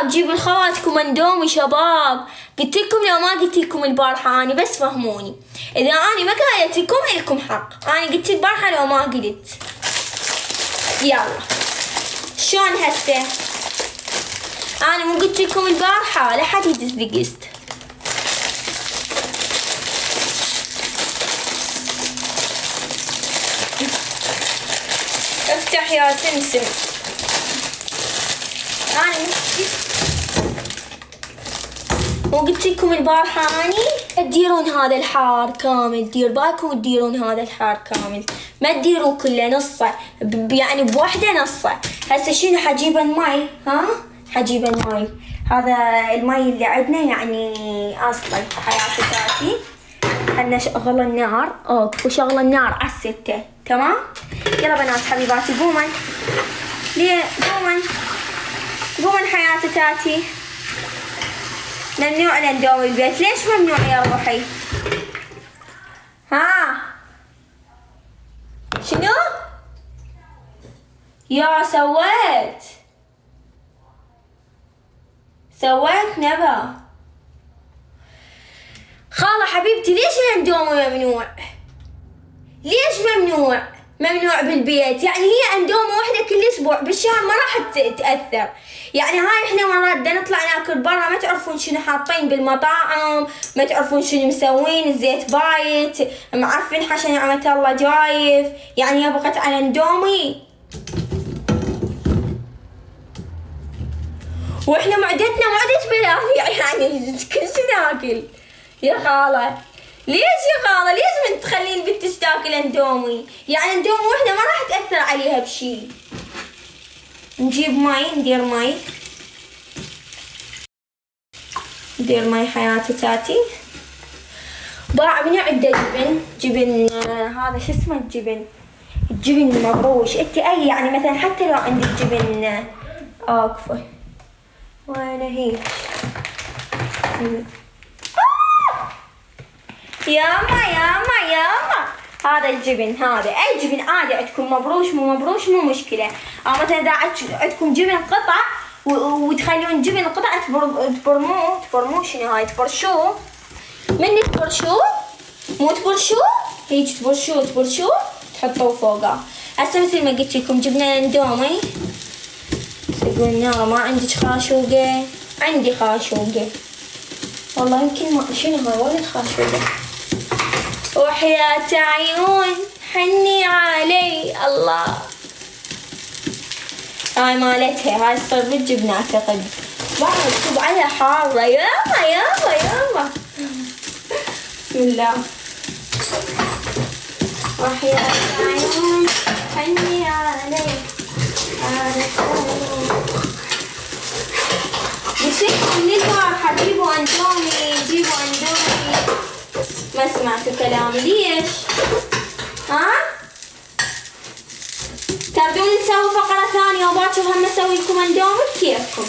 جيبوا لخواتكم اندومي شباب. قلت لكم لو ما قلت لكم البارحة أنا بس فهموني. إذا أنا ما قالت لكم إلكم حق. أنا قلت البارحة لو ما قلت. يلا شلون هسه؟ أنا مو قلت لكم البارحة لا حد يدز لي قست. افتح يا سمسم. أنا مو قلت لكم البارحة أني تديرون هذا الحار كامل. دير بالكم تديرون هذا الحار كامل، ما تديرون كله نصه، يعني بوحدة نصه. هسه شنو حجيب الماي؟ حجيب الماي. هذا الماي اللي عندنا يعني أصلي حياتي ذاتي. خلنا شغل النار. وشغل النار على 6. تمام. يلا بنات حبيباتي قومن. ليه قومن حياتي تاتي. ممنوع الاندومي البيت. ليش ممنوع يا روحي؟ شنو؟ يا سويت نبا. خالة حبيبتي ليش الاندومي ممنوع؟ ليش ممنوع بالبيت؟ يعني هي اندومي واحدة كل اسبوع بالشهر ما راح تأثر. يعني هاي احنا مرات بدنا نطلع ناكل برا ما تعرفون شنو حاطين بالمطاعم، ما تعرفون شنو مسوين، الزيت بايت، معفن حشا نعمة الله جايف، يعني يبغت على اندومي. واحنا معدتنا معدة بلاهي يعني كل شي ناكل. يا خالة ليش يا خالة ليش تخلين بنتك تاكل اندومي؟ يعني اندومي واحدة ما راح تأثر عليها بشي. نجيب ماي. ندير ماي حياتي تاتي. باع من عنده جبن هذا شو اسمه الجبن مبروش. انت اي يعني مثلا حتى لو عندك جبن اكفى وين هي ياما هذا الجبن. هذا اي جبن عادي عندكم مبروش مو مشكله. او مثلا اذا عندكم جبن قطع وتخلون جبن قطع تبرموه شنو هاي تبرشوه. من تبرشوه مو تبرشوه هيك تبرشوه تحطوه فوقه. هسه مثل ما قلت لكم جبنا اندومي. تقولون لا ما عندك خاشوقه. عندي خاشوقه والله. يمكن ما شنو هاي وين الخاشوقه؟ وحياة عيون حني علي الله. هاي مالتها هاي تصير بالجبنة اعتقد. مكتوب عليها حارة. يلا بسم الله. وحياة عيون حني علي. بسيكم للبارحة جيبوا اندومي. ما سمعتوا كلامي ليش؟ تبدون نسوي فقرة ثانية وباكر هم اسوي لكم اندومي بكيفكم.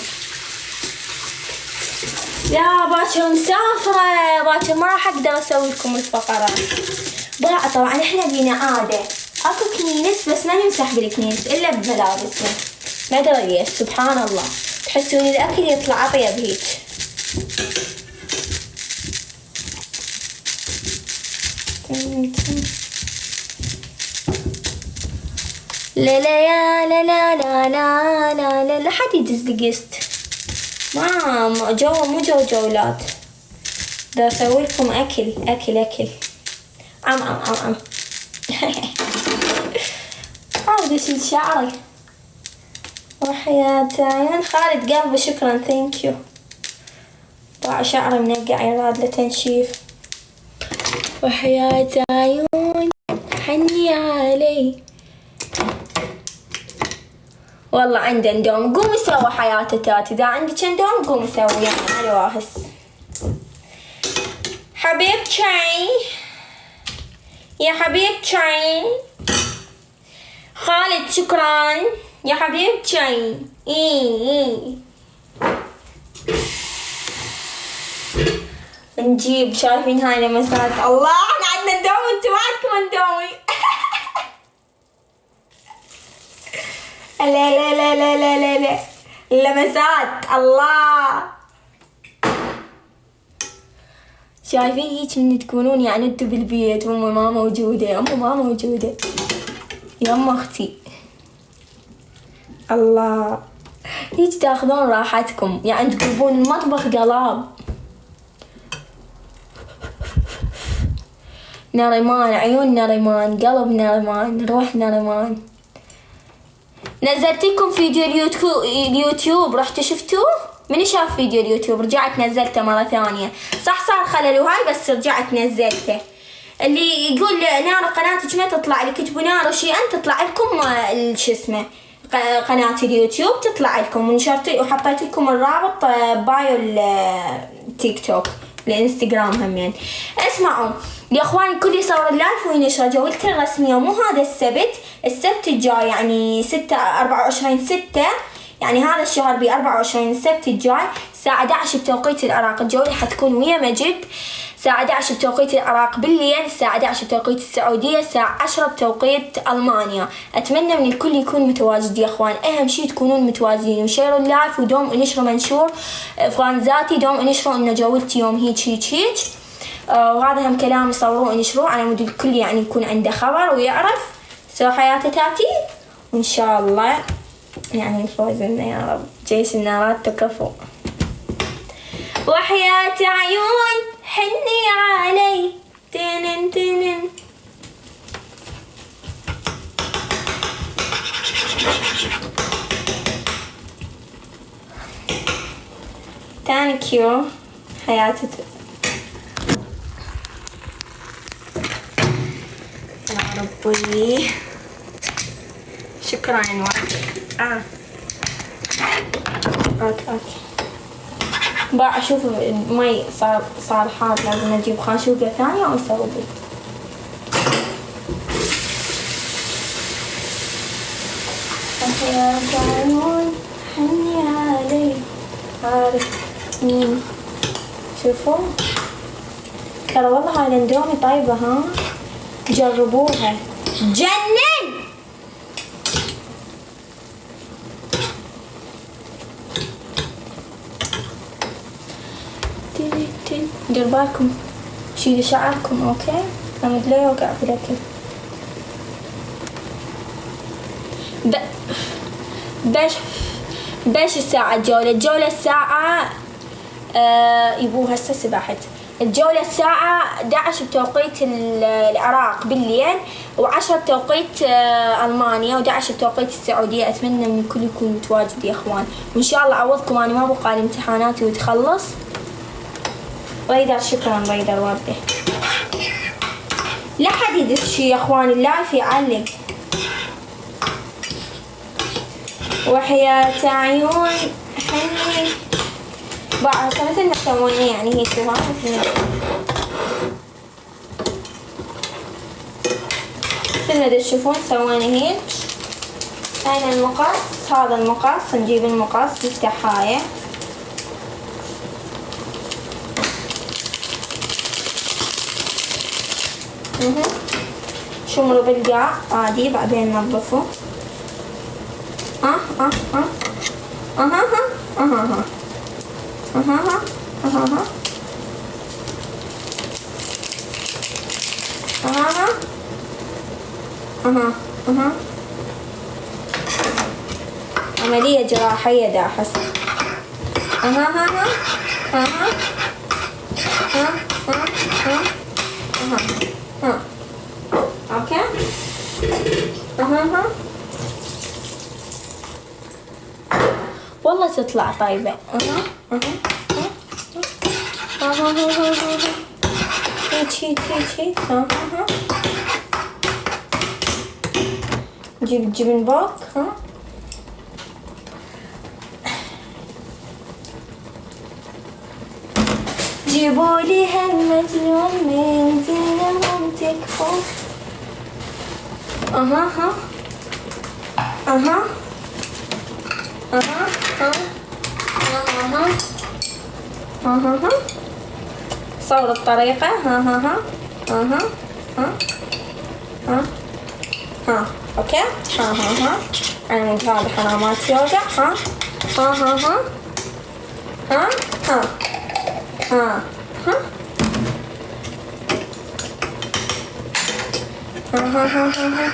لا باكر مسافرة، باكر ما راح اقدر اسوي لكم الفقرات. طبعا احنا بينا عادة اكو كنينس بس ما نمسح بالكنينس الا بملابسنا. ما ادري ليش سبحان الله تحسون الاكل يطلع اطيب هيك. لا حد يدز لي قست. ما مو جولات. دا اسوي لكم اكل. عم عاود اشيل شعري. وحياة عيون خالد قلبي شكرا ثانك يو. طلع شعري منقع يراد له تنشيف. وحياة عيون حني علي. والله عندي اندومي. قومي سوي حياتي تاتي. اذا عندك اندومي قومي سوي يعني على واهس. حبيبتي يا حبيبتي خالد شكرا يا حبيبتي. نجيب شايفين هاي لمسات. الله احنا عندنا اندومي انتوا ما عندكم اندومي. لا اللمسات الله. شايفين هيك من تكونون يعني انتوا بالبيت وامه ما موجودة، امه ما موجودة، يما اختي الله، هيك تاخذون راحتكم يعني تقلبون المطبخ قلاب. نريمان، عيون نريمان، قلب نريمان، روح نريمان. نزلتلكم فيديو اليوتيوب رحتوا شفتوه؟ من شاف فيديو اليوتيوب رجعت نزلته مرة ثانية، صح صار خلل وهاي بس رجعت نزلته. اللي يقول نار قناتك ما تطلع لي، كتبوا نار شيئا تطلع لكم شو اسمه قناة اليوتيوب تطلع لكم، ونشرت وحطيت لكم الرابط بايو التيك توك الانستغرام همين. اسمعوا يا اخوان، الكل يصور اللايف وينشر جولته الرسمية، مو هذا السبت الجاي يعني 24/6 يعني هذا الشهر ب 24 السبت الجاي الساعة 11 بتوقيت العراق. الجولة حتكون ويا مجد الساعة 11 بتوقيت العراق بالليل، الساعة 11 بتوقيت السعودية، الساعة 10 بتوقيت ألمانيا. أتمنى من الكل يكون متواجد يا أخوان، أهم شي تكونون متواجدين وشيروا اللايف ودوم ونشروا منشور فرانزاتي، دوم ونشروا إن جولتي يوم هيك وهذا هم كلام يصوروه ونشروه على مود الكل يعني يكون عنده خبر ويعرف سو حياته تاتي، وإن شاء الله يعني نفوز لنا يا رب. جيش النارات تكفو. وحياة عيون حني علي تنن تنن. ثانك يو حياتي يا ربي، شكرا اوكي بقى اشوف المي صار حار، لازم اجيب خاشوقة ثانية واسوي. يا عيون حني علي عارف مين، شوفوا ترى والله هاي الاندومي طيبة، ها جربوها جنن. دير بالكم شيلوا شعركم اوكي، لما لا يوقع في الاكل. باش الساعة الجولة الساعة يبوها هسه سبحت. الجولة الساعة 11 بتوقيت العراق بالليل، و10 بتوقيت ألمانيا، و11 بتوقيت السعودية. أتمنى من الكل يكون متواجد يا إخوان، وإن شاء الله أعوضكم. أنا ما بقى لي امتحاناتي وتخلص. ريدر شكرا ريدر وردة. لا حد يدش يا إخوان اللايف يعلق. وحياة عيون حني بقى مثل ما تسوونه يعني هيك مثل ما تشوفون سوينا هيك. هاي المقص، هذا المقص نجيب المقص نفتح هاي شمروا بالقاع عادي، بعدين ننظفه. عملية جراحية دا أحس. اوكي والله تطلع طيبة. هيك نجيب الجبن باك. جيبوا لي هالمجنون من زينهم تكفوا. صور الطريقة. اوكي. انا من هذا حرامات يوقع. ها ها ها ها ها ها ها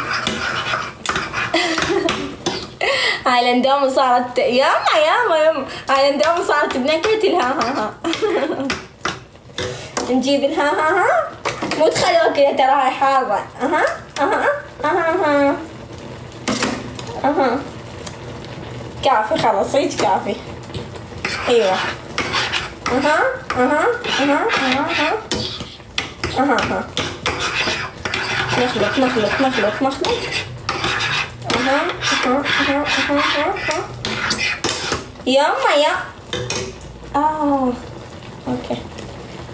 هاي الاندومي صارت ياما هاي الاندومي صارت بنكهة الها ها ها نجيب الها ها ها مو تخلوها كذا ترى هاي حارة اها اها اها اها كافي خلاص هيك كافي ايوه اها اها اها اها اها اها نخلط نخلط نخلط نخلط اها اها اها اها اها يا اوكي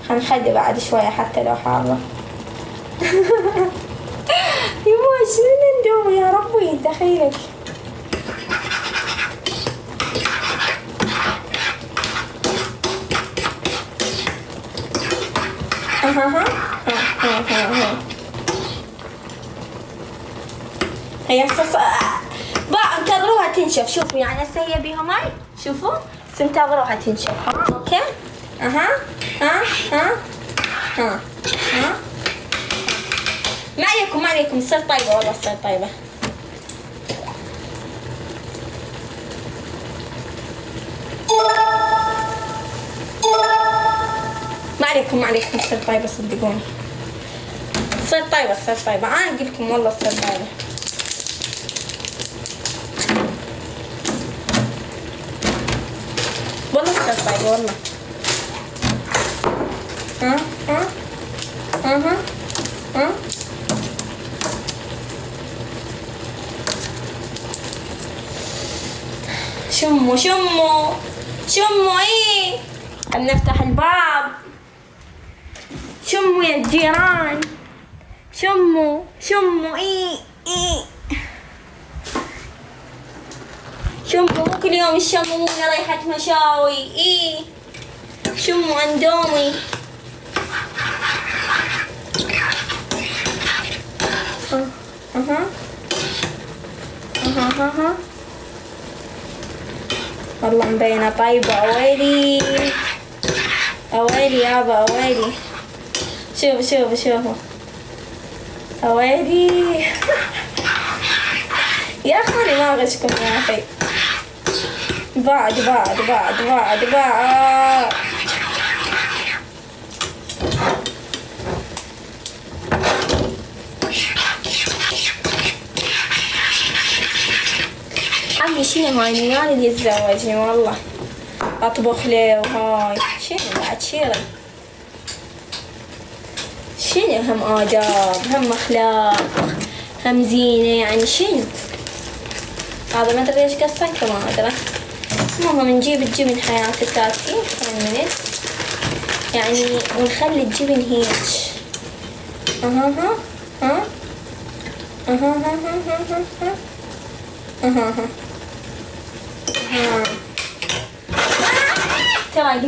هنخلي بعد شوية حتى لو حارة يما شنو الاندومي يا ربي دخيلك هي بقى انتظروها تنشف شوفوا يعني هسه هي بيها ماي شوفوا انتظروها تنشف اوكي ها ما عليكم تصير طيبة والله تصير طيبة ما عليكم تصير طيبة صدقوني تصير طيبة أنا أقولكم والله تصير طيبة والله تصير طيبة والله شموا ايه خلنا نفتح الباب شموا يا الجيران شموا ايه شموا كل يوم يشممونا ريحة مشاوي ايه شموا اندومي والله مبينة طيبة أويلي يابا أويلي شوفوا أويلي يا أخي ما أغشكم يا أخي بعد عمي شنو هاي نياني اللي يتزوجني والله اطبخ له وهاي شنو بعد شنو هم آداب هم أخلاق هم زينة يعني شنو هذا ما أدري إيش قصته ما أدري المهم نجيب الجبن حياة التاتي يعني ونخلي الجبن هيك ترى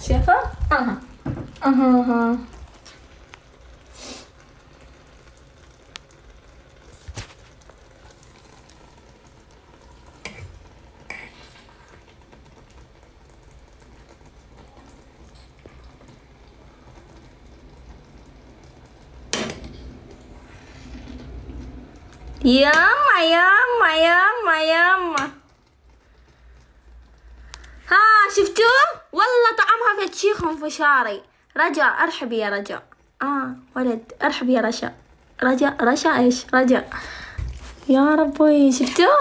شايفة؟ ياما ها شفتوه والله طعمها فتشيخهم في شعري رجاء ارحبي يا رجاء ولد ارحبي يا رشا ايش رجاء يا ربي شفتوه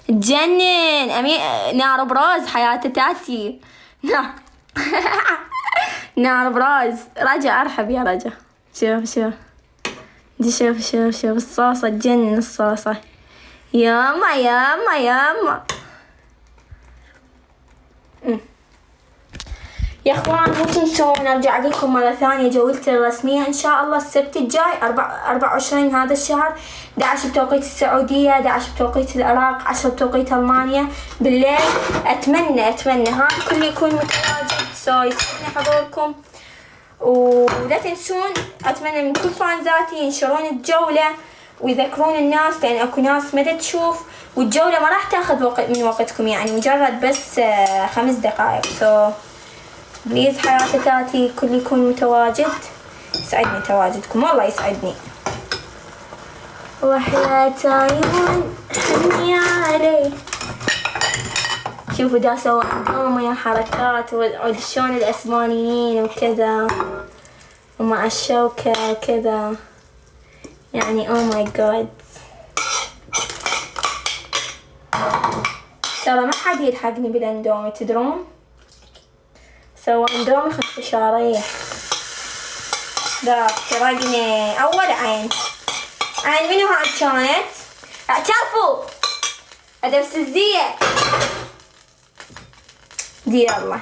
تجنن نار بروز حياة تاتي نار بروز رجاء ارحب يا رجاء شوف دي شوف الصوصة تجنن الصوصة ياما يا اخوان لا تنسون ارجع لكم مرة ثانية جولتي الرسمية ان شاء الله السبت الجاي 24 هذا الشهر، 11 بتوقيت السعودية، 11 بتوقيت العراق، 10 بتوقيت المانيا بالليل. اتمنى هذا الكل يكون متواجد، يسعدني حضوركم. ولا تنسون اتمنى من كل فانزاتي ينشرون الجولة ويذكرون الناس، لان اكو ناس ما تشوف، والجولة ما راح تاخذ وقت من وقتكم، يعني مجرد بس 5 دقائق. بليز حياتاتي كل يكون متواجد، يسعدني تواجدكم، والله يسعدني. وحياة عيون حني علي. شوفوا دا سوى عندهم يا حركات وشلون الاسبانيين وكذا ومع الشوكة وكذا، يعني او ماي جاد. ترى ما حد يلحقني بالاندومي تدرون، سوى اندومي خف شاريه. ذاك سرقني اول عين منو هاي كانت؟ اعترفوا ادب سزية. دي الله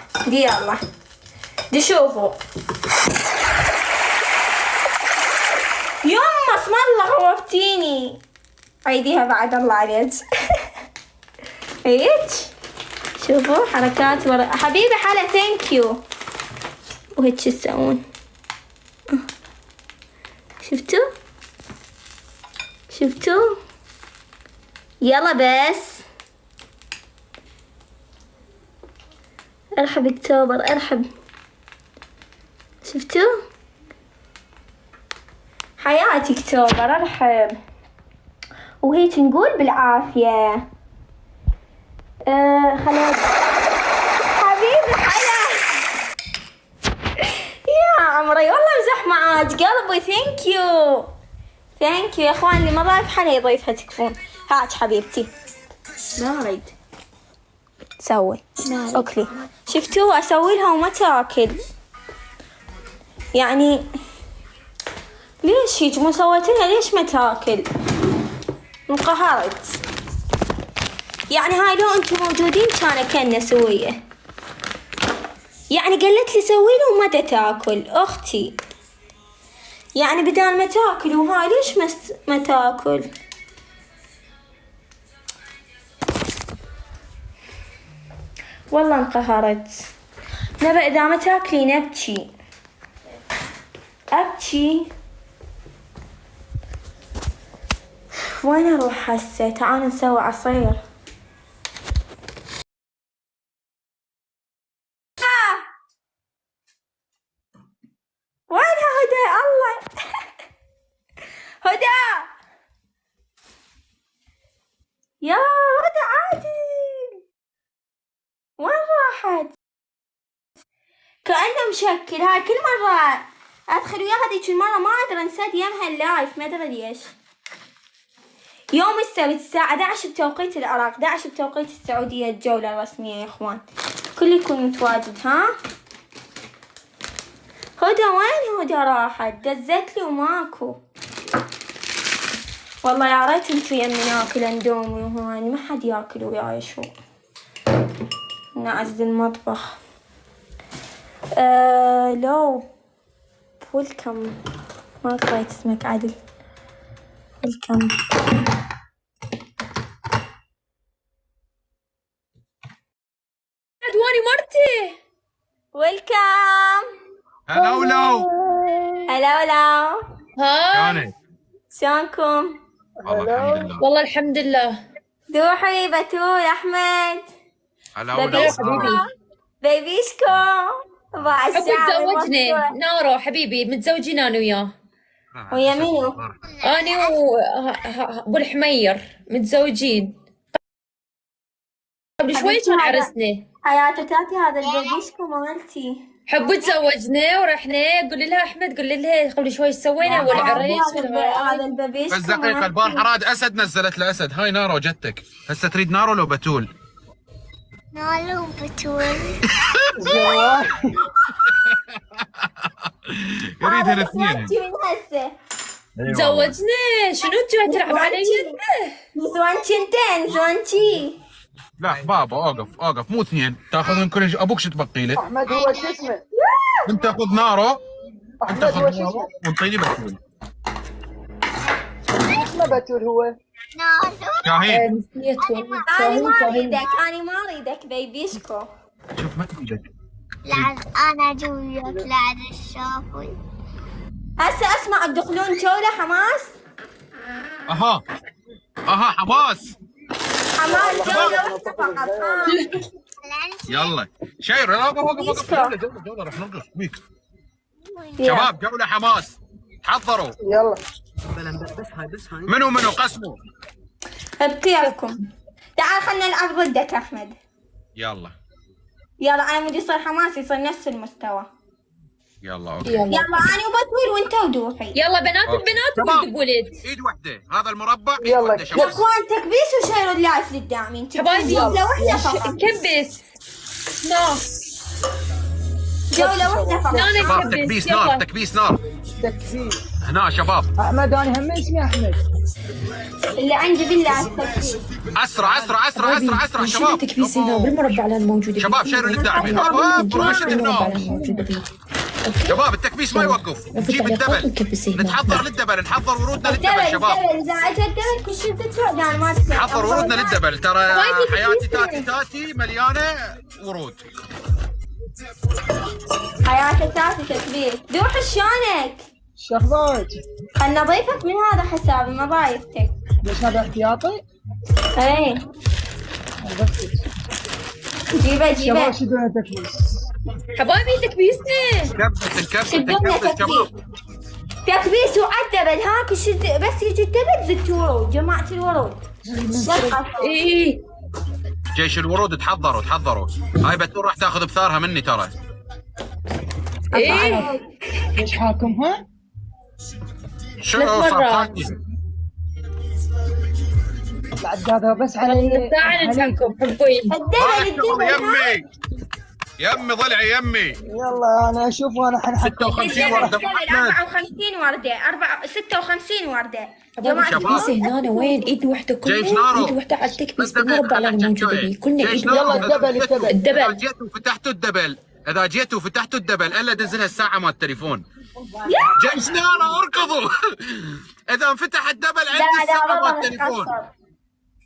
دي شوفوا يما اسم الله خوفتيني. عيديها بعد الله عليك. هيك شوفوا حركات حبيبي حلا ثانك يو. وهيك شو تسوون؟ شفتوا يلا بس ارحب اكتوبر ارحب. شفتوا حياتي اكتوبر ارحب. وهيك نقول بالعافية. خلاص حبيبي حلا يا عمري والله مزح معاك قلبي. ثانك يو يا اخوان، اللي ما ضايف حلا يضيفها تكفون. هاك حبيبتي ما اريد سوي اوكلي. شفتوا اسوي لها وما تاكل، يعني ليش هيك مو سويت لها؟ ليش ما تاكل؟ انقهرت يعني. هاي لو انتم موجودين كان كنا سويه، يعني قالت لي سوي له وما تاكل اختي، يعني بدال ما تاكل وهاي ليش ما تاكل؟ والله انقهرت. نبا اذا ما تاكلي نبكي ابكي. وين اروح هسه؟ تعالوا نسوي عصير. وينها هدى؟ الله هدى يا هدى عادل وين راحت؟ كأنه مشكل. هاي كل مرة ادخل وياها ذيك المرة ما ادري انسد يمها اللايف، ما ادري ليش. يوم السبت الساعة 11 بتوقيت العراق، 11 بتوقيت السعودية الجولة الرسمية يا اخوان، كل يكون متواجد. ها هدى وين هدى راحت؟ دزت لي وماكو. والله يا ريت انتو يمي ناكل اندومي وهاي، ما حد ياكل وياي. شو نعزل المطبخ. لو ويلكم ما قريت اسمك عدل. ويلكم ادواني مرتي. ويلكم. هلا ها شلونكم؟ والله الحمد لله. دوحي بتول احمد بيبيشكو حبي تزوجني نارو حبيبي، متزوجين انا وياه. ويا منو؟ انا وابو الحمير متزوجين قبل شوي كان عرسنا. حياته تاتي هذا البيبيشكو مالتي. حبوا تزوجنا ورحنا. قولي لها احمد، قولي لها قبل شوي سوينا والعريس هذا البيبيشكو. بس دقيقة، البارحة راد اسد نزلت له اسد. هاي نارو جتك هسه، تريد نارو لو بتول؟ نارو بتول. يريد الاثنين. تزوجنا. شنو تجي تلعب علي؟ نسوان شنتين نسوان شي. لا بابا اوقف مو اثنين تاخذهم كل ابوك شو تبقي له؟ احمد هو شو اسمه؟ انت تاخذ نارو انت احمد تاخذ هو شو نارو اسمه؟ وانطيني بتول. اسمه بتول هو. نالو. شاهين نسيت والله. انا ما شاهين. اريدك بيبيشكو. شوف ما تريدك. لعن انا جويك لعن الشافي. هسه اسمع تدخلون جولة حماس. اها حماس. حماس جولة واحدة فقط. لعن يلا شير لا وقف جولة راح نرقص بيك. شباب جولة حماس تحضروا. يلا. منو قسموا. بكيفكم. تعال خلنا نلعب ضدك احمد. يلا يلا انا بدي يصير حماس يصير نفس المستوى. يلا اوكي. يلا يلا انا وبطويل وانت ودوحي. يلا بنات أوكي. البنات تمام. ولد بولد. ايد واحدة هذا المربع ايد يلا. واحدة يا شباب. اخوان تكبيس وشيروا اللايف للداعمين. حبايبي جولة واحدة فقط. نكبس. نار. جولة واحدة فقط. لا شباب نكبس. تكبيس نار يلا. تكبيس نار تكفي. هنا شباب. احمد انا هم اسمي احمد. اللي عندي بالله التكبيس. اسرع شباب. تكبيس هنا بالمربع اللي موجودة شباب شيروا للداعمين. هوب راشد بالمربع النار. اللي موجودة فيه. شباب التكبيس ما يوقف. نجيب الدبل نتحضر للدبل نحضر ورودنا للدبل شباب. اذا اجى الدبل كل شيء تدفع انا ما تدفع. نحضر ورودنا للدبل ترى حبايبي حياتي تكبيس تاتي مليانة ورود. حياتك تاتي تكبيس. دوح شلونك؟ شخبارك؟ خلنا نضيفك من هذا حسابي ما ضايفتك. ليش هذا احتياطي؟ ايه جيبه شباب شو دون تكفيس؟ حبايبي تكبيسنا. نكبس شدونا شباب. تكبيس وعالدبل هاك بس يجي الدبل زدت ورود جماعة الورود. ايه جيش الورود تحضروا. هاي بتول راح تاخذ بثارها مني ترى. ايه ليش حاكمها؟ شو ثلاث صار مرات. ثاني؟ العداد هذا بس على تعال نتحكم حبوين. الدبل يمي ضلعي يمي. يلا انا اشوف وانا حنحكم. 56 وردة الدبل محمد. 54 وردة 56 وردة. جماعة شباب. التكبيس هنا وين ايد واحدة كلنا جيش نارو. ايد واحدة على التكبيس بس دبل. بالمربع اللي انا موجودة فيه كلنا جيش ايد نارو. واحدة. يلا الدبل. اذا الدبل. جيتوا وفتحتوا الدبل الا تنزلها الساعة مال التليفون. جيش نارو اركضوا. اذا انفتح الدبل عندي لا الساعة مال والله التليفون.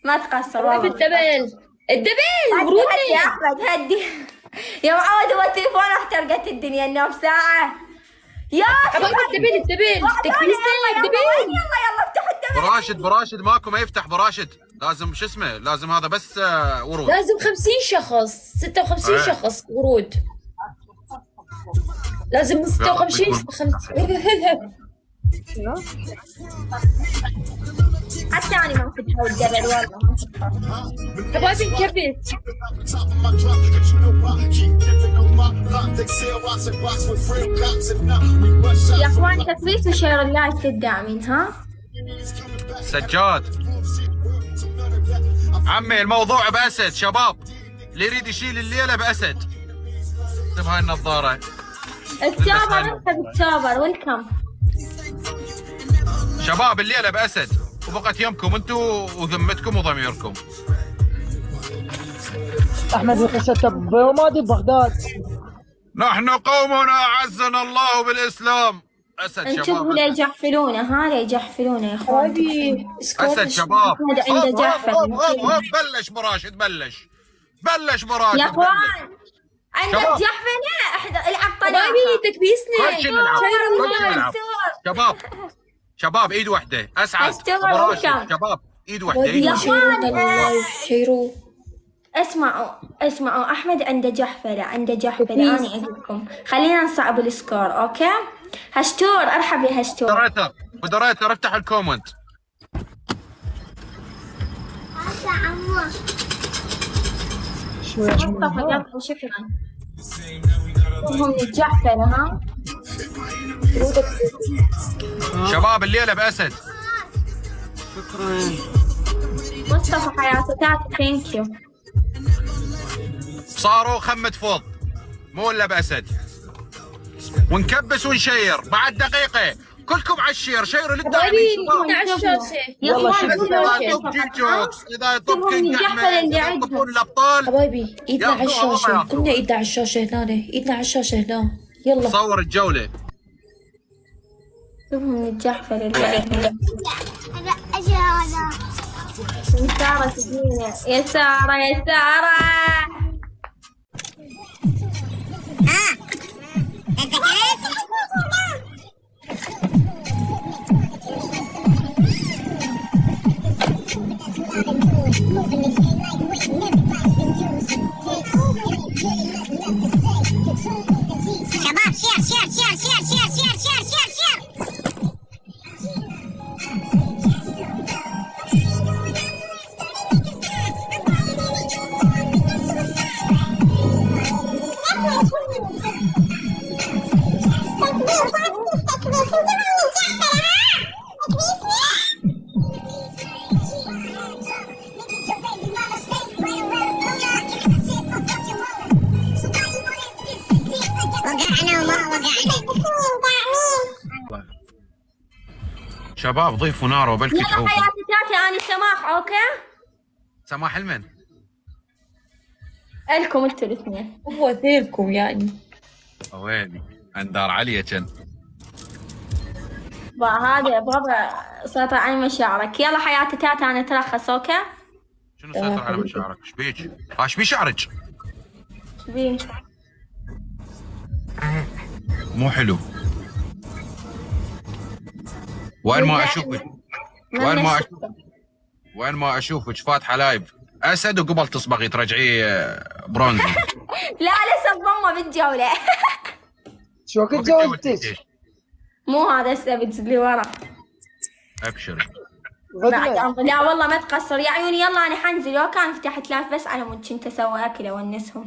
ما تقصر حبايبي والله. الدبل هدي يا ورودنا. احمد هدي. يا معود هو التليفون احترقت الدنيا انه بساعة. يا حبايبي الدبل تكبيسنا الدبل. يلا افتحوا الدبل. براشد ماكو ما يفتح براشد. لازم شو اسمه لازم هذا بس ورود. لازم 50 شخص 56 إيه. شخص ورود. لازم من 56 50. حتى انا ما فتحوا الدبل والله ما فتحوا. حبايبي نكبس. يا اخواني تكبيس وشير اللايف للداعمين ها. سجاد عمي الموضوع بأسد شباب اللي يريد يشيل الليلة بأسد. شوف هاي النظارة. التابر انت بالتابر ويلكم. شباب الليلة بأسد وبقت يمكم انتوا وذمتكم وضميركم. احمد قصته بماضي بغداد. نحن قومنا أعزنا الله بالإسلام. أسد انتم شباب لا أسد. يجحفلونه ها لا يجحفلونه يا اخوان. حبايبي أسد شباب. أحمد عنده هوب، جحفل. هوب، بلش براشد بلش براشد. يا اخوان عندك شباب. جحفله العب قناه. حبايبي تكبيسنا. كل شيء نلعب. شير كل شيء الله. نلعب. شباب ايد واحدة اسعد. أشتغل براشد. وكم. شباب ايد واحدة حبايبي شيروا أخوان. الله شيروا. اسمعوا احمد عنده جحفله انا اقولكم خلينا نصعب السكور اوكي. هشتور ارحب يا هشتور. مودريتر افتح الكومنت. هذا عمو. شوي مصطفى قطع شكرا. هم الجحفله ها. شباب الليلة بأسد. مصطفى حياته تاك ثانك يو. صاروا خمة فوض مو الا بأسد. ونكبس ونشير بعد دقيقة كلكم على الشير، شيروا حبايبي للداعمين شباب. ايدنا على الشاشة. يلا اذا شكرا. طب جي جوكس، اذا طب شوفوا من كينج جحفل احمد، اللي اذا عندهم. يطبون الابطال. حبايبي ايدنا على ياخذوها والله الشاشة، ياخذوها. كلنا ايدنا على الشاشة هنا، ايدنا على الشاشة هنا. يلا صور الجوله. شوفوا من الجحفل اللي عندهم. أنا أجي هذا. سارة تجينا. يا سارة يا سارة. شباب شير شير شير شير شير شير شير شير شير. وقعنا وما وقعنا. شباب ضيفوا نار وبلكي يلا تعوفوا. حياتي تاتي انا سماح اوكي؟ سماح المن. الكم انتوا الاثنين. هو اثنينكم يعني. ويلي اندار علي كان. هذه ابغى سيطر على مشاعرك. يلا حياتي تاتي انا اترخص اوكي؟ شنو سيطر على مشاعرك؟ ايش بيك؟ ايش بي شعرك؟ شبيه؟ مو حلو. وين ما اشوفك، وين ما اشوفك، وين ما اشوفك فاتحه لايف اسد وقبل تصبغي ترجعيه برونزي. لا لسه ضمه بالجولة. شو وقت جاوبتك؟ مو هذا السبت اللي ورا. ابشري. بعد غدنا. أمر. لا والله ما تقصر يا عيوني. يلا انا حنزل لو كان فتحت لايف بس على مود كنت اسوي اكل اونسهم.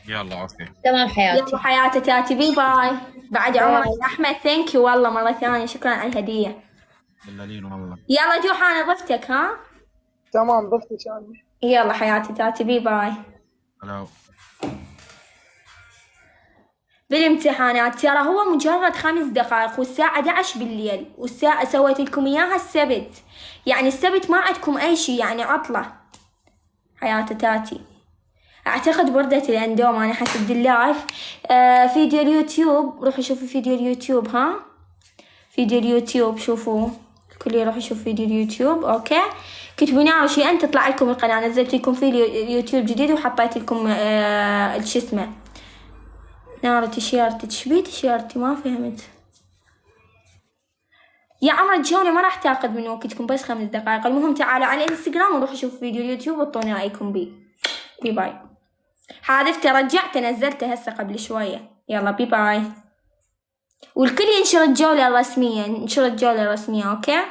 يلا اوكي. تمام حياتي. يلا حياتي تاتي بي باي. بعد عمرك يا احمد ثانك يو والله مرة ثانية شكرا على الهدية. دلالين والله. يلا جوحة انا ضفتك ها؟ تمام ضفتك انا. يلا حياتي تاتي بي باي. هلا. بالامتحانات ترى هو مجرد 5 دقائق والساعة 11 بالليل والساعة سويت لكم اياها السبت. يعني السبت ما عندكم اي شي يعني عطلة. حياتي تاتي. اعتقد بردت الاندوم انا حسب اللايف. فيديو اليوتيوب روحوا شوفوا فيديو اليوتيوب ها. فيديو اليوتيوب شوفوا. الكل يروح يشوف فيديو اليوتيوب اوكي. كتبوا نار شي انت تطلع لكم القناة. نزلت لكم فيديو اليوتيوب جديد وحطيت لكم شو اسمه نار تيشيرت. تشبي تيشيرتي ما فهمت. يا عمر الجولة ما راح تاخذ من وقتكم بس 5 دقائق. المهم تعالوا على الانستغرام وروحوا شوفوا فيديو اليوتيوب وطوني رايكم بي. بي باي. حادثته رجعته نزلته هسه قبل شوية. يلا بي باي. والكل ينشر الجولة الرسمية. ننشر الجولة الرسمية اوكي.